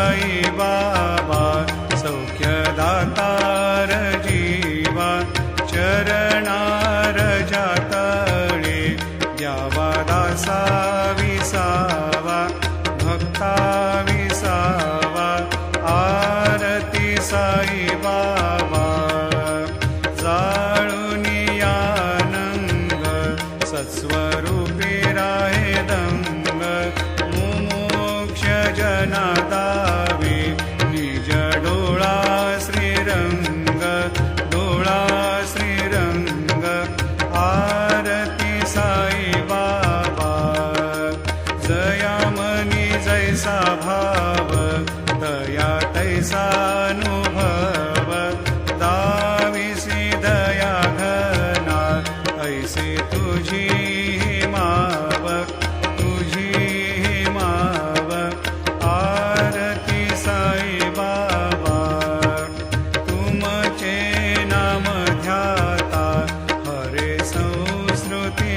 साई बाबा सौख्यदातार जीवा चरणार जातळे द्यावा दासा विसावा भक्ता विसावा आरती साई बाबा जाळूनी आनंद सत्स्वरूपी राहे दंग मुमोक्ष जना दावे निज डोळा श्रीरंग डोळा श्रीरंग आरती साई बाबा जयामनी जैसा भाव दया तैसा अनुभव दाविसी दया घना ऐसे तुझी माव तुझी माव आरती साई बाबा तुमचे नाम ध्याता हरे संस्कृती